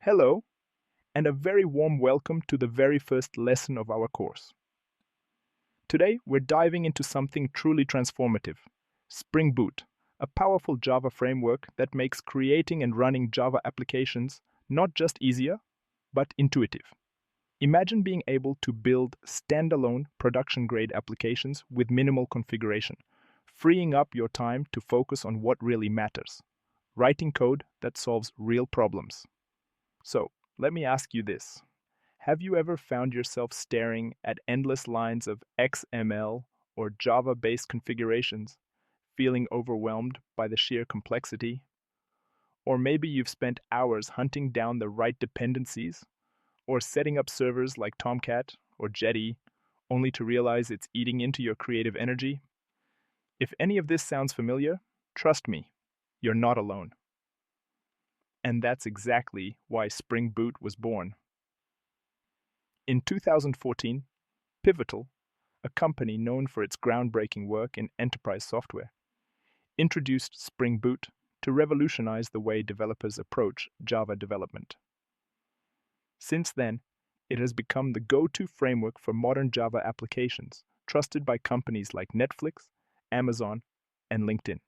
Hello, and a very warm welcome to the very first lesson of our course. Today, we're diving into something truly transformative, Spring Boot, a powerful Java framework that makes creating and running Java applications not just easier, but intuitive. Imagine being able to build standalone production-grade applications with minimal configuration, freeing up your time to focus on what really matters, writing code that solves real problems. So, let me ask you this. Have you ever found yourself staring at endless lines of XML or Java-based configurations, feeling overwhelmed by the sheer complexity? Or maybe you've spent hours hunting down the right dependencies, or setting up servers like Tomcat or Jetty, only to realize it's eating into your creative energy? If any of this sounds familiar, trust me, you're not alone. And that's exactly why Spring Boot was born. In 2014, Pivotal, a company known for its groundbreaking work in enterprise software, introduced Spring Boot to revolutionize the way developers approach Java development. Since then, it has become the go-to framework for modern Java applications, trusted by companies like Netflix, Amazon, and LinkedIn.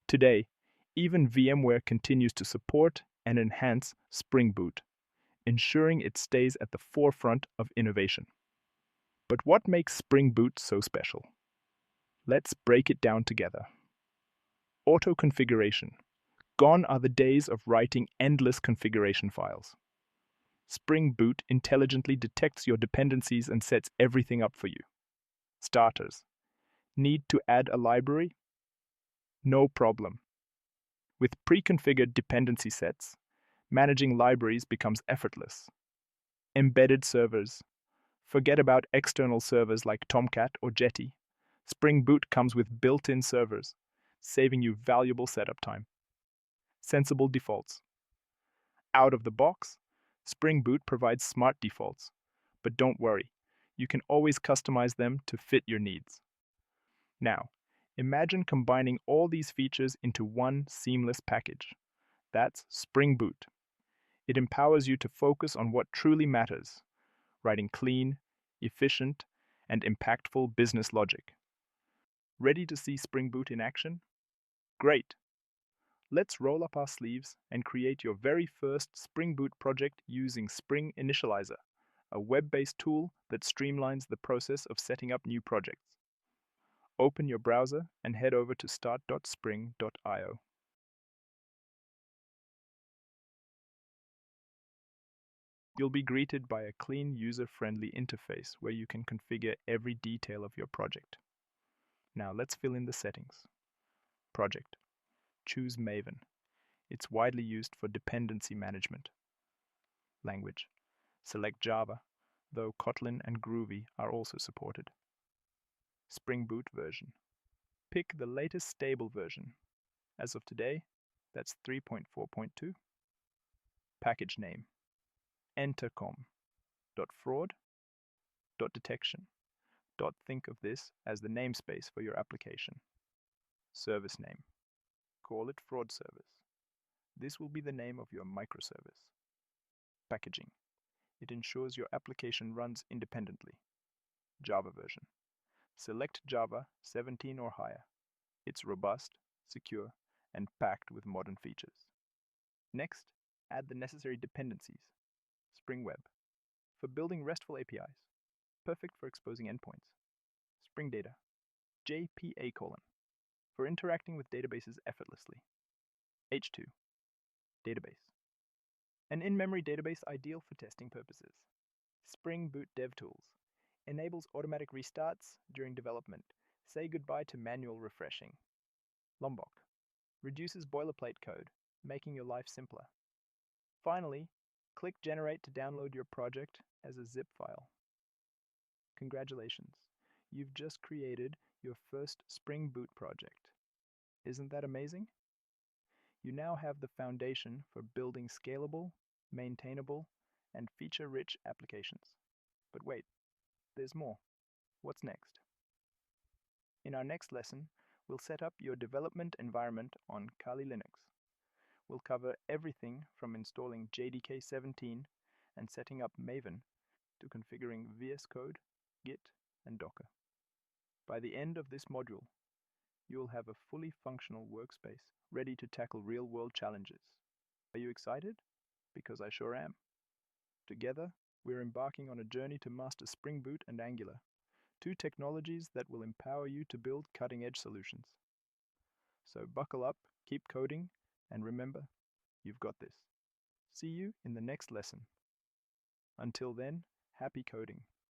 Today, even VMware continues to support and enhance Spring Boot, ensuring it stays at the forefront of innovation. But what makes Spring Boot so special? Let's break it down together. Auto configuration. Gone are the days of writing endless configuration files. Spring Boot intelligently detects your dependencies and sets everything up for you. Starters. Need to add a library? No problem. With pre-configured dependency sets, managing libraries becomes effortless. Embedded servers. Forget about external servers like Tomcat or Jetty. Spring Boot comes with built-in servers, saving you valuable setup time. Sensible defaults. Out of the box, Spring Boot provides smart defaults, but don't worry, you can always customize them to fit your needs. Now, imagine combining all these features into one seamless package. That's Spring Boot. It empowers you to focus on what truly matters, writing clean, efficient, and impactful business logic. Ready to see Spring Boot in action? Great! Let's roll up our sleeves and create your very first Spring Boot project using Spring Initializr, a web-based tool that streamlines the process of setting up new projects. Open your browser and head over to start.spring.io. You'll be greeted by a clean, user-friendly interface where you can configure every detail of your project. Now let's fill in the settings. Project. Choose Maven. It's widely used for dependency management. Language. Select Java, though Kotlin and Groovy are also supported. Spring Boot version. Pick the latest stable version. As of today, that's 3.4.2. Package name. Entercom.fraud.detection. Think of this as the namespace for your application. Service name. Call it fraud service. This will be the name of your microservice. Packaging. It ensures your application runs independently. Java version. Select Java 17 or higher. It's robust, secure, and packed with modern features. Next, add the necessary dependencies. Spring Web. For building RESTful APIs. Perfect for exposing endpoints. Spring Data. JPA:, for interacting with databases effortlessly. H2. Database. An in-memory database ideal for testing purposes. Spring Boot DevTools. Enables automatic restarts during development. Say goodbye to manual refreshing. Lombok. Reduces boilerplate code, making your life simpler. Finally, click Generate to download your project as a zip file. Congratulations, you've just created your first Spring Boot project. Isn't that amazing? You now have the foundation for building scalable, maintainable, and feature-rich applications. But wait, there's more. What's next? In our next lesson, we'll set up your development environment on Kali Linux. we'll cover everything from installing JDK 17 and setting up Maven to configuring VS Code, Git, and Docker. By the end of this module, you'll have a fully functional workspace ready to tackle real-world challenges. Are you excited? Because I sure am. Together, we're embarking on a journey to master Spring Boot and Angular, two technologies that will empower you to build cutting-edge solutions. So buckle up, keep coding, and remember, you've got this. See you in the next lesson. Until then, happy coding.